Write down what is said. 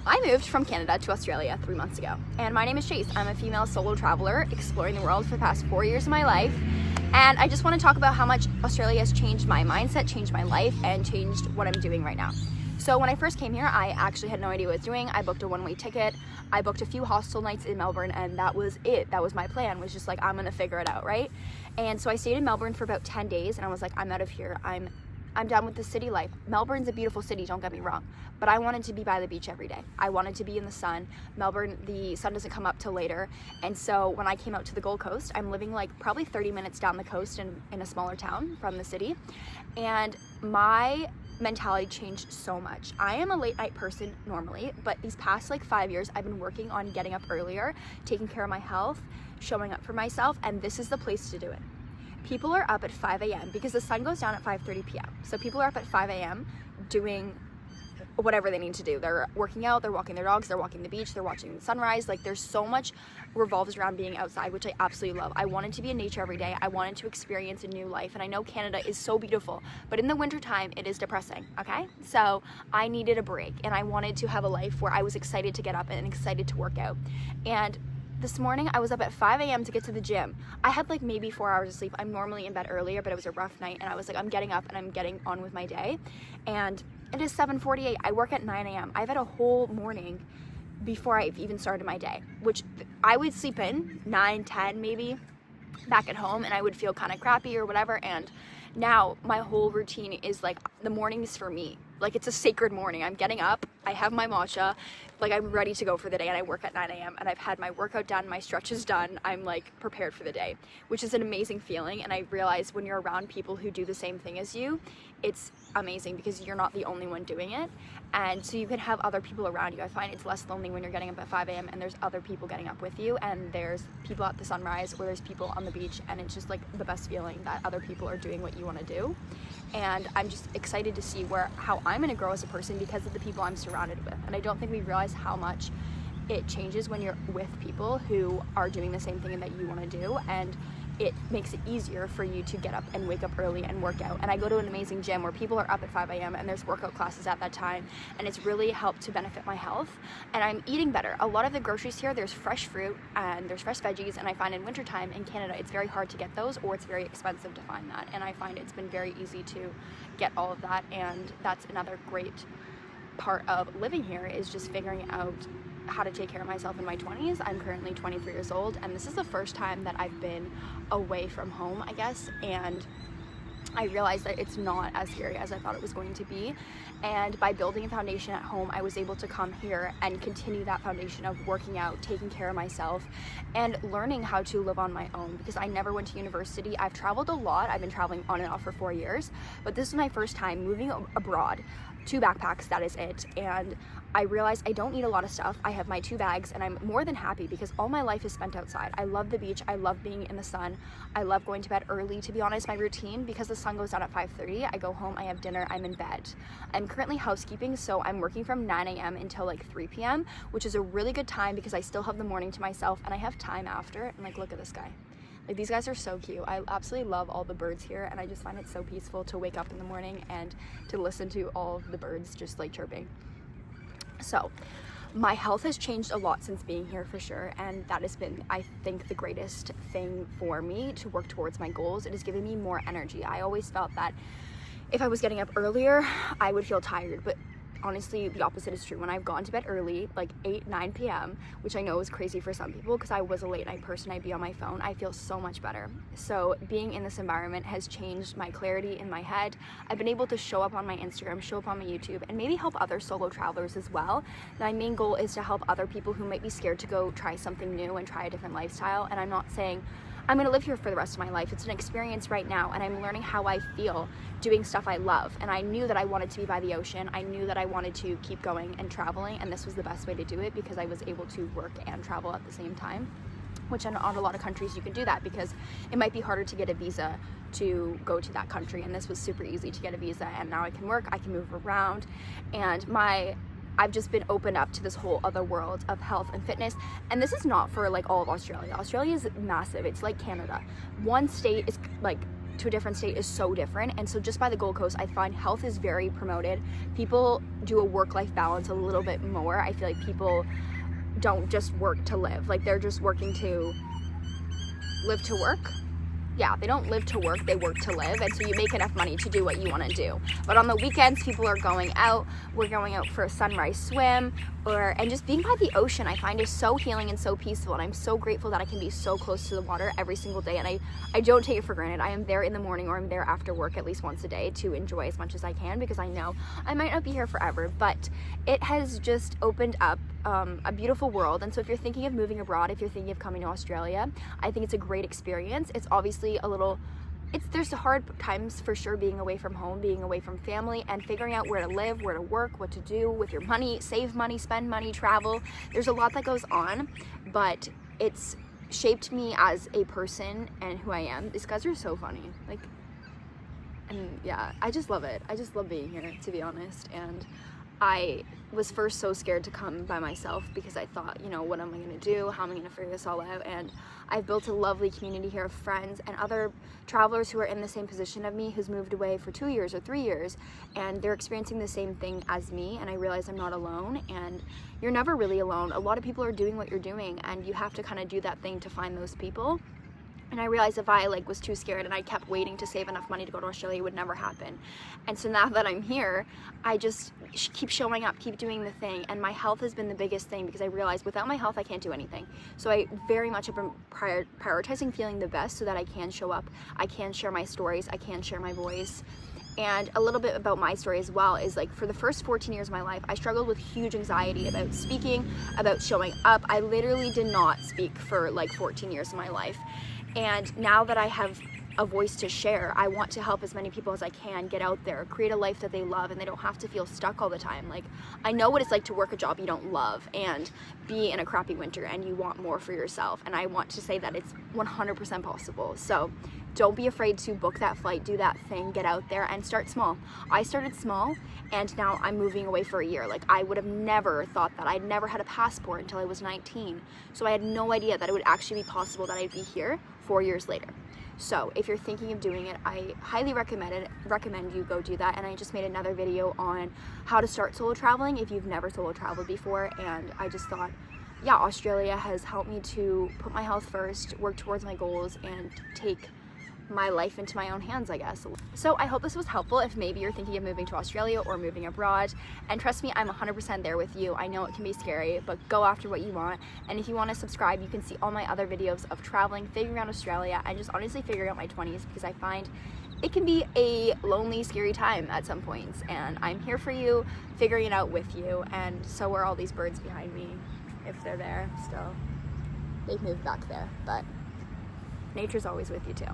I moved from Canada to Australia 3 months ago, and my name is Chase. I'm a female solo traveler exploring the world for the past 4 years of my life, and I just want to talk about how much Australia has changed my mindset, changed my life, and changed what I'm doing right now. So when I first came here, I actually had no idea what I was doing. I booked a one-way ticket. I booked a few hostel nights in Melbourne, and that was it. That was my plan, was just like, I'm gonna figure it out, right? And so I stayed in Melbourne for about 10 days, and I was like, I'm out of here. I'm done with the city life. Melbourne's a beautiful city, don't get me wrong, but I wanted to be by the beach every day. I wanted to be in the sun. Melbourne, the sun doesn't come up till later. And so when I came out to the Gold Coast, I'm living like probably 30 minutes down the coast in a smaller town from the city. And my mentality changed so much. I am a late night person normally, but these past like 5 years, I've been working on getting up earlier, taking care of my health, showing up for myself, and this is the place to do it. People are up at 5 a.m. because the sun goes down at 5:30 p.m. So people are up at 5 a.m. doing whatever they need to do. They're working out, they're walking their dogs, they're walking the beach, they're watching the sunrise. Like, there's so much revolves around being outside, which I absolutely love. I wanted to be in nature every day. I wanted to experience a new life. And I know Canada is so beautiful, but in the wintertime, it is depressing, okay? So I needed a break, and I wanted to have a life where I was excited to get up and excited to work out. And this morning I was up at 5 a.m. to get to the gym. I had like maybe 4 hours of sleep. I'm normally in bed earlier, but it was a rough night, and I was like, I'm getting up and I'm getting on with my day. And it is 7:48. I work at 9 a.m. I've had a whole morning before I've even started my day, which I would sleep in 9, 10 maybe back at home, and I would feel kind of crappy or whatever. And now my whole routine is like, the mornings for me, like, it's a sacred morning. I'm getting up, I have my matcha, like, I'm ready to go for the day, and I work at 9 a.m. and I've had my workout done, my stretches done. I'm like prepared for the day, which is an amazing feeling. And I realize when you're around people who do the same thing as you, it's amazing because you're not the only one doing it. And so you can have other people around you. I find it's less lonely when you're getting up at 5 a.m. and there's other people getting up with you, and there's people at the sunrise, or there's people on the beach, and it's just like the best feeling that other people are doing what you want to do. And I'm just excited to see how I'm going to grow as a person because of the people I'm surrounded with. And I don't think we realize how much it changes when you're with people who are doing the same thing that you want to do, and it makes it easier for you to get up and wake up early and work out. And I go to an amazing gym where people are up at 5 a.m. and there's workout classes at that time, and it's really helped to benefit my health. And I'm eating better. A lot of the groceries here, there's fresh fruit and there's fresh veggies, and I find in wintertime in Canada it's very hard to get those, or it's very expensive to find that. And I find it's been very easy to get all of that, and that's another great part of living here, is just figuring out how to take care of myself in my 20s. I'm currently 23 years old, and this is the first time that I've been away from home, I guess, and I realized that it's not as scary as I thought it was going to be. And by building a foundation at home, I was able to come here and continue that foundation of working out, taking care of myself, and learning how to live on my own, because I never went to university. I've traveled a lot. I've been traveling on and off for 4 years, but this is my first time moving abroad. 2 backpacks, that is it. And I realized I don't need a lot of stuff. I have my 2 bags, and I'm more than happy because all my life is spent outside. I love the beach. I love being in the sun. I love going to bed early. To be honest, my routine, because the sun goes down at 5:30, I go home, I have dinner, I'm in bed. I'm currently housekeeping, so I'm working from 9 a.m. until like 3 p.m., which is a really good time because I still have the morning to myself, and I have time after. And like, look at this guy. Like, these guys are so cute. I absolutely love all the birds here, and I just find it so peaceful to wake up in the morning and to listen to all of the birds just like chirping. So my health has changed a lot since being here, for sure, and that has been, I think, the greatest thing for me to work towards my goals. It has given me more energy. I always felt that if I was getting up earlier, I would feel tired, but honestly, the opposite is true. When I've gone to bed early, like 8, 9 p.m., which I know is crazy for some people because I was a late night person, I'd be on my phone, I feel so much better. So being in this environment has changed my clarity in my head. I've been able to show up on my Instagram, show up on my YouTube, and maybe help other solo travelers as well. My main goal is to help other people who might be scared to go try something new and try a different lifestyle. And I'm not saying I'm gonna live here for the rest of my life. It's an experience right now, and I'm learning how I feel doing stuff I love. And I knew that I wanted to be by the ocean. I knew that I wanted to keep going and traveling, and this was the best way to do it because I was able to work and travel at the same time, which in not a lot of countries you can do that because it might be harder to get a visa to go to that country, and this was super easy to get a visa, and now I can work, I can move around, and I've just been opened up to this whole other world of health and fitness. And this is not for like all of Australia. Australia is massive. It's like Canada. One state is like to a different state is so different. And so just by the Gold Coast, I find health is very promoted. People do a work-life balance a little bit more. I feel like people don't just work to live. Like, they're just working to live to work. Yeah, they don't live to work, they work to live. And so you make enough money to do what you want to do. But on the weekends, people are going out. We're going out for a sunrise swim, and just being by the ocean, I find is so healing and so peaceful. And I'm so grateful that I can be so close to the water every single day. And I don't take it for granted. I am there in the morning, or I'm there after work at least once a day to enjoy as much as I can, because I know I might not be here forever. But it has just opened up a beautiful world. And so if you're thinking of moving abroad, if you're thinking of coming to Australia, I think it's a great experience. It's obviously there's hard times for sure, being away from home, being away from family, and figuring out where to live, where to work, what to do with your money, save money, spend money, travel. There's a lot that goes on, but it's shaped me as a person and who I am. These guys are so funny. And yeah, I just love it. I just love being here, to be honest. And I was first so scared to come by myself, because I thought, what am I going to do? How am I going to figure this all out? And I've built a lovely community here of friends and other travelers who are in the same position of me, who's moved away for 2 years or 3 years, and they're experiencing the same thing as me. And I realize I'm not alone, and you're never really alone. A lot of people are doing what you're doing, and you have to kind of do that thing to find those people. And I realized if I was too scared and I kept waiting to save enough money to go to Australia, it would never happen. And so now that I'm here, I just keep showing up, keep doing the thing. And my health has been the biggest thing, because I realized without my health, I can't do anything. So I very much have been prioritizing feeling the best so that I can show up, I can share my stories, I can share my voice. And a little bit about my story as well is, for the first 14 years of my life, I struggled with huge anxiety about speaking, about showing up. I literally did not speak for 14 years of my life. And now that I have a voice to share, I want to help as many people as I can get out there, create a life that they love, and they don't have to feel stuck all the time. I know what it's like to work a job you don't love and be in a crappy winter, and you want more for yourself. And I want to say that it's 100% possible. So don't be afraid to book that flight, do that thing, get out there and start small. I started small, and now I'm moving away for a year. I would have never thought that. I'd never had a passport until I was 19. So I had no idea that it would actually be possible that I'd be here 4 years later. So if you're thinking of doing it, I highly recommend you go do that. And I just made another video on how to start solo traveling if you've never solo traveled before. And I just thought, yeah, Australia has helped me to put my health first, work towards my goals, and take my life into my own hands, I guess. So I hope this was helpful if maybe you're thinking of moving to Australia or moving abroad. And trust me, I'm 100% there with you. I know it can be scary, but go after what you want. And if you want to subscribe, you can see all my other videos of traveling, figuring out Australia, and just honestly figuring out my 20s, because I find it can be a lonely, scary time at some points. And I'm here for you, figuring it out with you. And so are all these birds behind me, if they're there still. They've moved back there, but nature's always with you too.